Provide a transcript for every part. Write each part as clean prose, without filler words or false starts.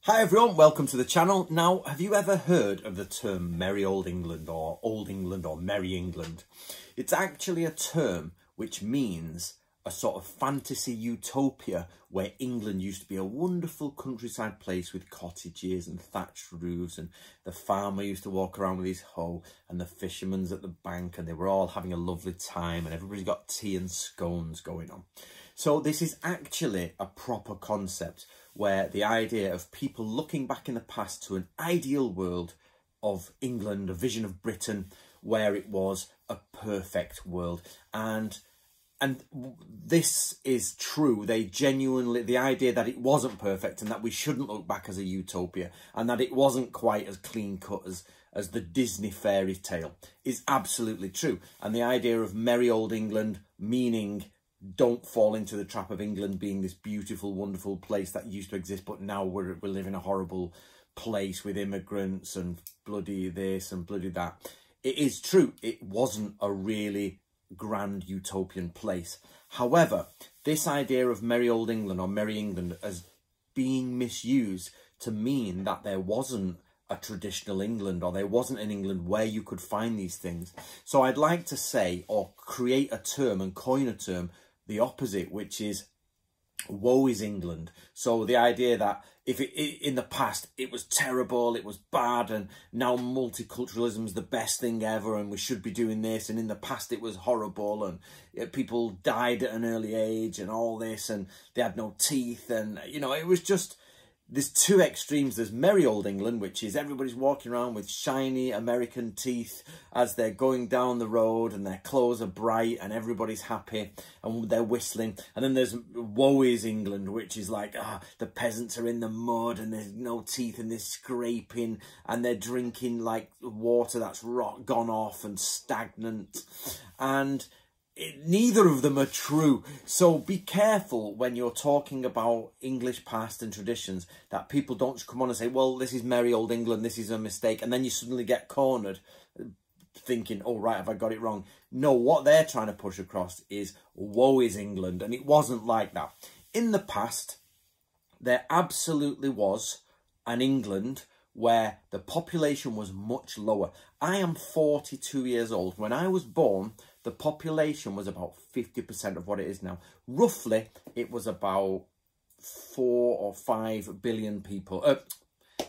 Hi everyone, welcome to the channel. Now, have you ever heard of the term Merry Old England or Old England or Merry England? It's actually a term which means a sort of fantasy utopia where England used to be a wonderful countryside place with cottages and thatched roofs, and the farmer used to walk around with his hoe and the fisherman's at the bank, and they were all having a lovely time and everybody's got tea and scones going on. So this is actually a proper concept where the idea of people looking back in the past to an ideal world of England, a vision of Britain, where it was a perfect world. And this is true. They genuinely, the idea that it wasn't perfect and that we shouldn't look back as a utopia and that it wasn't quite as clean cut as the Disney fairy tale is absolutely true. And the idea of Merry Old England, meaning don't fall into the trap of England being this beautiful, wonderful place that used to exist, but now we live in a horrible place with immigrants and bloody this and bloody that. It is true. It wasn't a really grand utopian place. However, this idea of Merry Old England or Merry England as being misused to mean that there wasn't a traditional England, or there wasn't an England where you could find these things. So I'd like to say, or create a term and coin a term, the opposite, which is woe is England. So the idea that if in the past it was terrible, it was bad, and now multiculturalism is the best thing ever and we should be doing this, and in the past it was horrible and people died at an early age and all this, and they had no teeth, and you know, it was just, there's two extremes. There's Merry Old England, which is everybody's walking around with shiny American teeth as they're going down the road and their clothes are bright and everybody's happy and they're whistling. And then there's woe is England, which is like, the peasants are in the mud and there's no teeth and they're scraping and they're drinking like water that's gone off and stagnant. And neither of them are true. So be careful when you're talking about English past and traditions that people don't come on and say, well, this is Merry Old England, this is a mistake, and then you suddenly get cornered thinking, oh right, have I got it wrong? No, what they're trying to push across is woe is England, and it wasn't like that. In the past, there absolutely was an England where the population was much lower. I am 42 years old. When I was born, the population was about 50% of what it is now. Roughly, it was about 4 or 5 billion people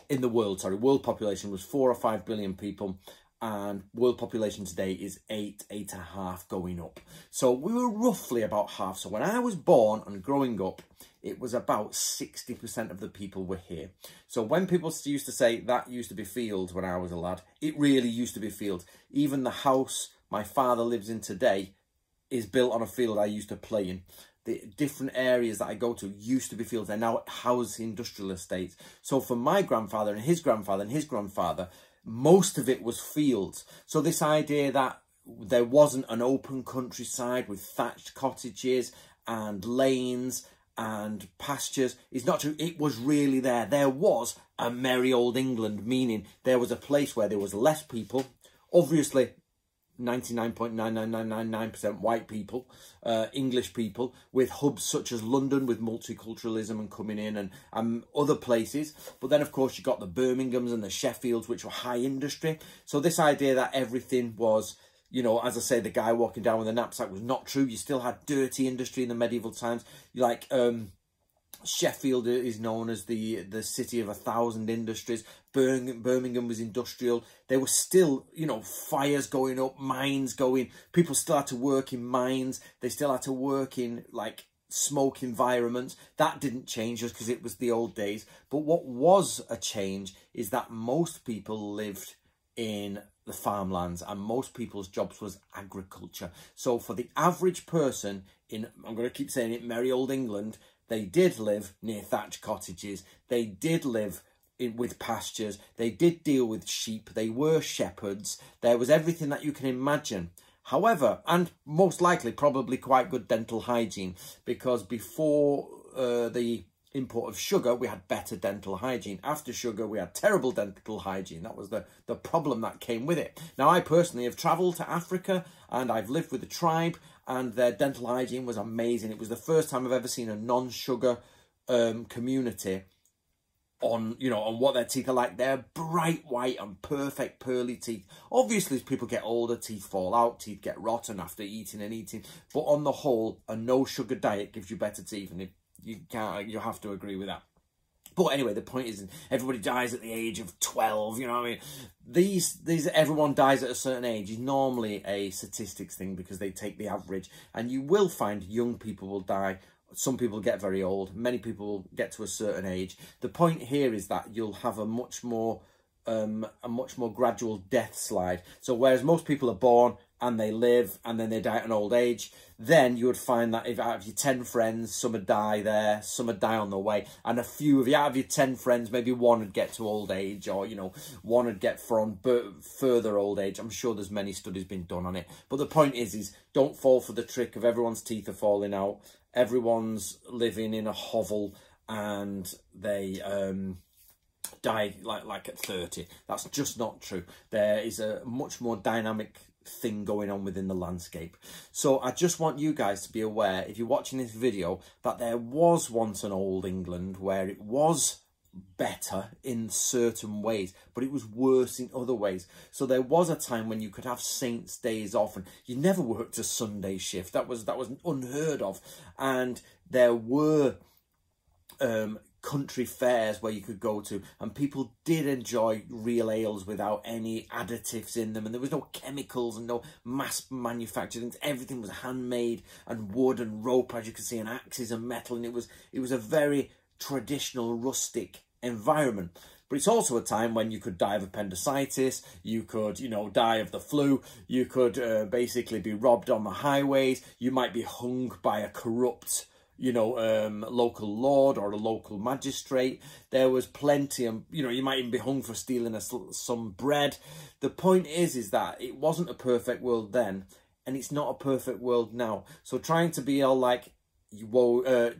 in the world. Sorry, world population was 4 or 5 billion people, and world population today is 8.5 going up. So we were roughly about half. So when I was born and growing up, it was about 60% of the people were here. So when people used to say that used to be fields when I was a lad, it really used to be fields. Even the house my father lives in today is built on a field I used to play in. The different areas that I go to used to be fields. They're now house industrial estates. So for my grandfather and his grandfather and his grandfather, most of it was fields. So this idea that there wasn't an open countryside with thatched cottages and lanes and pastures is not true. It was really there. There was a Merry Old England, meaning there was a place where there was less people, obviously 99.99999% white people, English people, with hubs such as London with multiculturalism and coming in, and other places. But then, of course, you got the Birminghams and the Sheffields, which were high industry. So this idea that everything was, you know, as I say, the guy walking down with a knapsack was not true. You still had dirty industry in the medieval times. Like Sheffield is known as the city of 1,000 industries. Birmingham was industrial. There were still, you know, fires going up, mines going. People still had to work in mines. They still had to work in like smoke environments. That didn't change just because it was the old days. But what was a change is that most people lived in the farmlands and most people's jobs was agriculture. So for the average person in, I'm going to keep saying it, Merry Old England, they did live near thatched cottages. They did live with pastures. They did deal with sheep. They were shepherds. There was everything that you can imagine. However, and most likely probably quite good dental hygiene, because before the import of sugar, we had better dental hygiene. After sugar, we had terrible dental hygiene. That was the problem that came with it. Now, I personally have travelled to Africa and I've lived with a tribe, and their dental hygiene was amazing. It was the first time I've ever seen a non-sugar community on, you know, on what their teeth are like. They're bright white and perfect pearly teeth. Obviously, as people get older, teeth fall out, teeth get rotten after eating and eating. But on the whole, a no sugar diet gives you better teeth, and if you can't, you have to agree with that. But anyway, the point is, everybody dies at the age of 12, you know what I mean? These everyone dies at a certain age is normally a statistics thing, because they take the average. And you will find young people will die. Some people get very old. Many people will get to a certain age. The point here is that you'll have a much more gradual death slide. So whereas most people are born and they live and then they die at an old age, then you would find that if out of your 10 friends, some would die there, some would die on the way, and a few of you, out of your 10 friends, maybe one would get to old age, or, you know, one would get from further old age. I'm sure there's many studies been done on it. But the point is don't fall for the trick of everyone's teeth are falling out, everyone's living in a hovel, and they die like at 30. That's just not true. There is a much more dynamic thing going on within the landscape. So I just want you guys to be aware, if you're watching this video, that there was once an old England where it was better in certain ways, but it was worse in other ways. So there was a time when you could have saints' days off and you never worked a Sunday shift. That was unheard of. And there were country fairs where you could go to, and people did enjoy real ales without any additives in them, and there was no chemicals and no mass manufactured things. Everything was handmade, and wood and rope, as you can see, and axes and metal, and it was a very traditional, rustic environment. But it's also a time when you could die of appendicitis, you could, you know, die of the flu, you could basically be robbed on the highways, you might be hung by a corrupt, you know, local lord or a local magistrate. There was plenty, and you know, you might even be hung for stealing some bread. The point is that it wasn't a perfect world then, and it's not a perfect world now. So trying to be all like, whoa,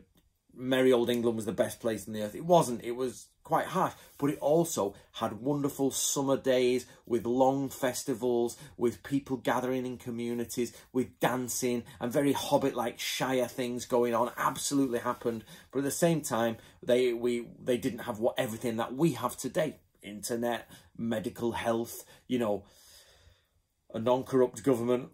merry old England was the best place on the earth. It wasn't. It was quite harsh, but it also had wonderful summer days with long festivals, with people gathering in communities, with dancing and very Hobbit-like Shire things going on. Absolutely happened, but at the same time, they didn't have everything that we have today: internet, medical health, you know, a non-corrupt government,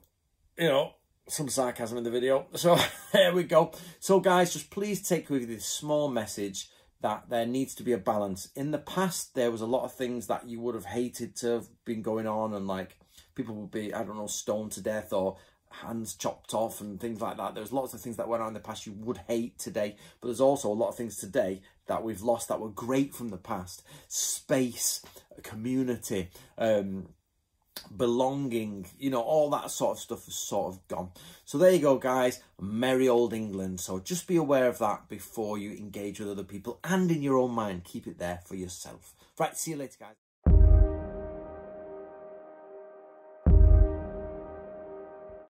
you know. Some sarcasm in the video. So there we go. So guys, just please take with you this small message that there needs to be a balance. In the past, there was a lot of things that you would have hated to have been going on, and like people would be, I don't know, stoned to death or hands chopped off and things like that. There's lots of things that went on in the past you would hate today, but there's also a lot of things today that we've lost that were great from the past. Space, community, belonging, you know, all that sort of stuff is sort of gone. So there you go, guys. Merry old England. So just be aware of that before you engage with other people, and in your own mind, keep it there for yourself. Right, see you later, guys.